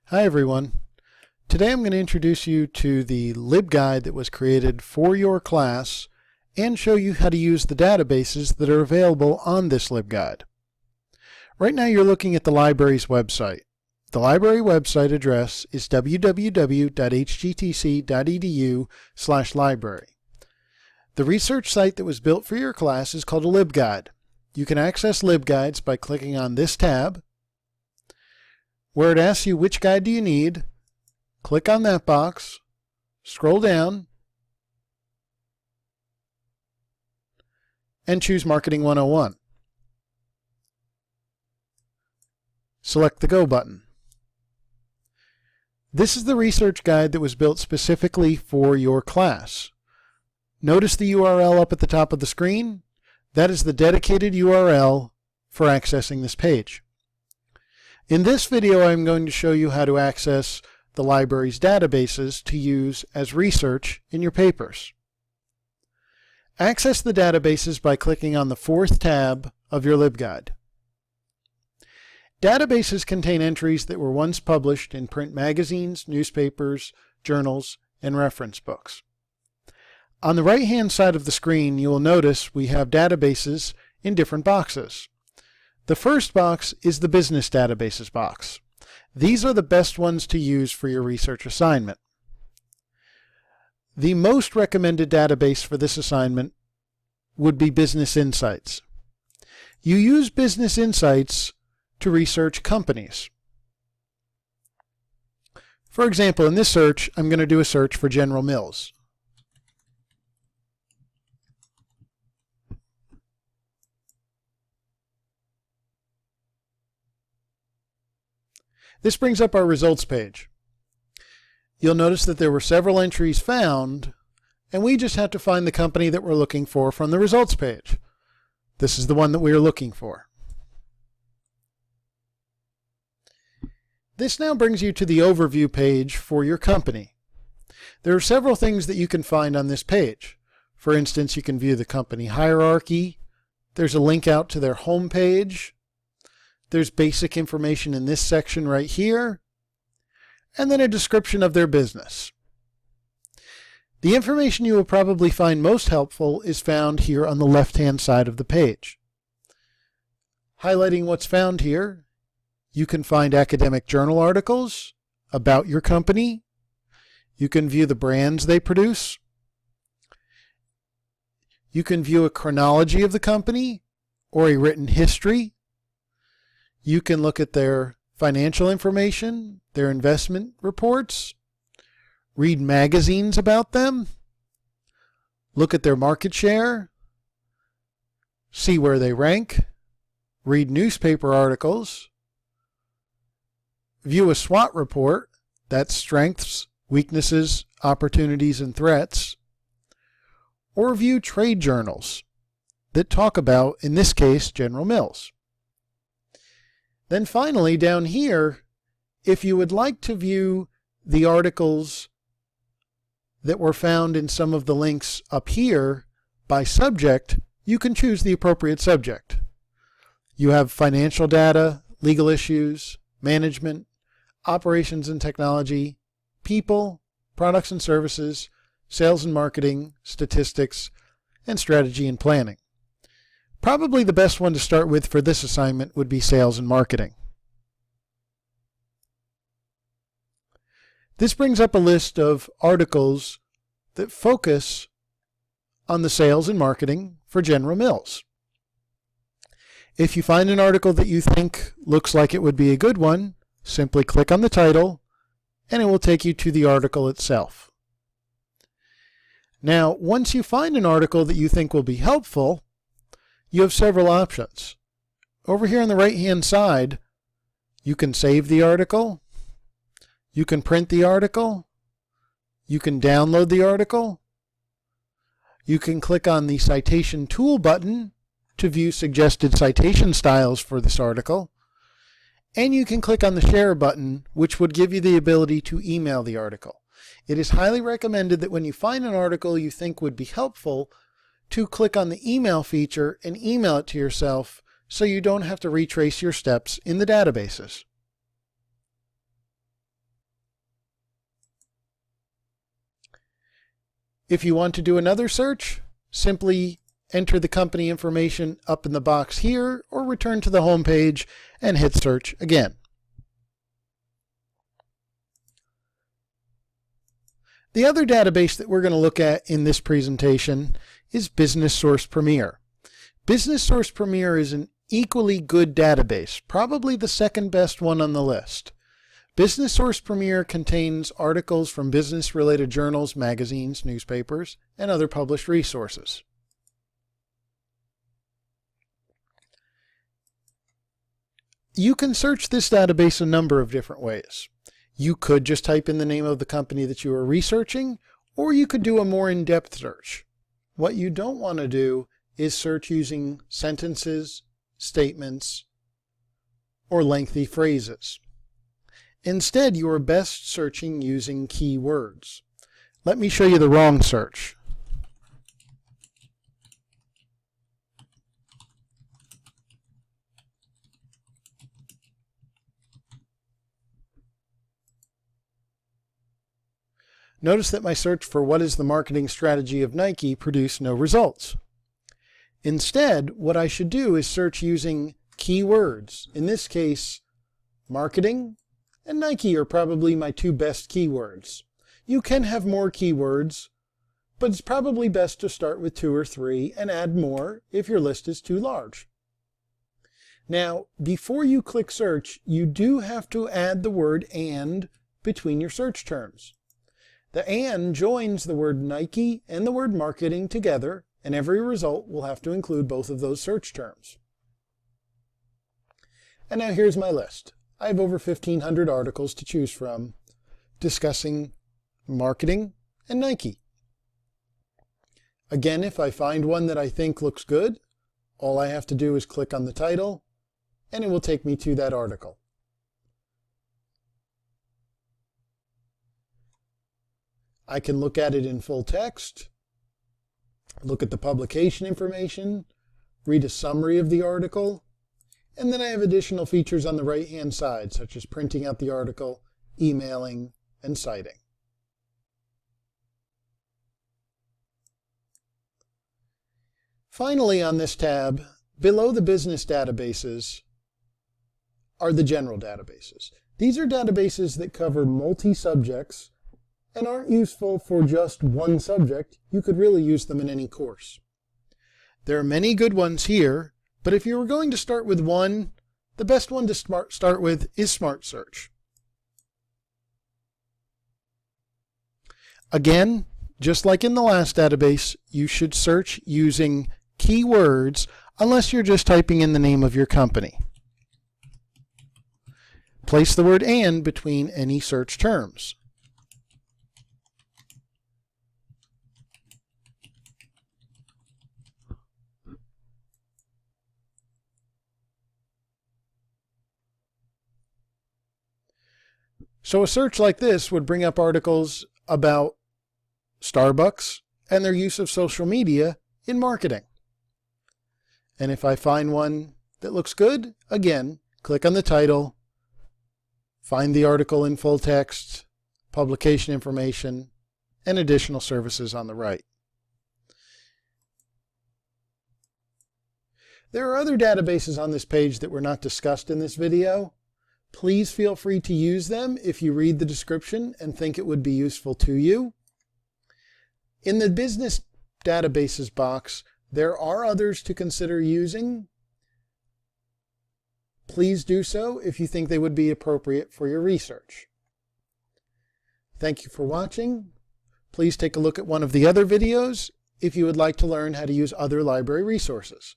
Hi everyone. Today I'm going to introduce you to the LibGuide that was created for your class and show you how to use the databases that are available on this LibGuide. Right now you're looking at the library's website. The library website address is www.hgtc.edu/library. The research site that was built for your class is called a LibGuide. You can access LibGuides by clicking on this tab, where it asks you which guide do you need. Click on that box, scroll down, and choose Marketing 101. Select the Go button. This is the research guide that was built specifically for your class. Notice the URL up at the top of the screen. That is the dedicated URL for accessing this page. In this video, I'm going to show you how to access the library's databases to use as research in your papers. Access the databases by clicking on the fourth tab of your LibGuide. Databases contain entries that were once published in print magazines, newspapers, journals, and reference books. On the right-hand side of the screen, you will notice we have databases in different boxes. The first box is the Business Databases box. These are the best ones to use for your research assignment. The most recommended database for this assignment would be Business Insights. You use Business Insights to research companies. For example, in this search, I'm going to do a search for General Mills. This brings up our results page. You'll notice that there were several entries found, and we just have to find the company that we're looking for from the results page. This is the one that we are looking for. This now brings you to the overview page for your company. There are several things that you can find on this page. For instance, you can view the company hierarchy. There's a link out to their home page. There's basic information in this section right here, and then a description of their business. The information you will probably find most helpful is found here on the left-hand side of the page. Highlighting what's found here, you can find academic journal articles about your company. You can view the brands they produce. You can view a chronology of the company or a written history. You can look at their financial information, their investment reports, read magazines about them, look at their market share, see where they rank, read newspaper articles, view a SWOT report, that's strengths, weaknesses, opportunities, and threats, or view trade journals that talk about, in this case, General Mills. Then finally, down here, if you would like to view the articles that were found in some of the links up here by subject, you can choose the appropriate subject. You have financial data, legal issues, management, operations and technology, people, products and services, sales and marketing, statistics, and strategy and planning. Probably the best one to start with for this assignment would be sales and marketing. This brings up a list of articles that focus on the sales and marketing for General Mills. If you find an article that you think looks like it would be a good one, simply click on the title and it will take you to the article itself. Now, once you find an article that you think will be helpful, you have several options. Over here on the right-hand side, you can save the article, you can print the article, you can download the article, you can click on the Citation Tool button to view suggested citation styles for this article, and you can click on the Share button, which would give you the ability to email the article. It is highly recommended that when you find an article you think would be helpful, to click on the email feature and email it to yourself so you don't have to retrace your steps in the databases. If you want to do another search, simply enter the company information up in the box here or return to the home page and hit search again. The other database that we're going to look at in this presentation is Business Source Premier. Business Source Premier is an equally good database, probably the second best one on the list. Business Source Premier contains articles from business-related journals, magazines, newspapers, and other published resources. You can search this database a number of different ways. You could just type in the name of the company that you are researching, or you could do a more in-depth search. What you don't want to do is search using sentences, statements, or lengthy phrases. Instead, you are best searching using keywords. Let me show you the wrong search. Notice that my search for what is the marketing strategy of Nike produced no results. Instead, what I should do is search using keywords. In this case, marketing and Nike are probably my two best keywords. You can have more keywords, but it's probably best to start with 2 or 3 and add more if your list is too large. Now, before you click search, you do have to add the word "and" between your search terms. The "and" joins the word Nike and the word marketing together, and every result will have to include both of those search terms. And now here's my list. I have over 1,500 articles to choose from discussing marketing and Nike. Again, if I find one that I think looks good, all I have to do is click on the title, and it will take me to that article. I can look at it in full text, look at the publication information, read a summary of the article, and then I have additional features on the right-hand side, such as printing out the article, emailing, and citing. Finally, on this tab, below the business databases are the general databases. These are databases that cover multi-subjects and aren't useful for just one subject. You could really use them in any course. There are many good ones here, but if you were going to start with one, the best one to start with is Smart Search. Again, just like in the last database, you should search using keywords unless you're just typing in the name of your company. Place the word "and" between any search terms. So a search like this would bring up articles about Starbucks and their use of social media in marketing. And if I find one that looks good, again, click on the title, find the article in full text, publication information, and additional services on the right. There are other databases on this page that were not discussed in this video. Please feel free to use them if you read the description and think it would be useful to you. In the business databases box, there are others to consider using. Please do so if you think they would be appropriate for your research. Thank you for watching. Please take a look at one of the other videos if you would like to learn how to use other library resources.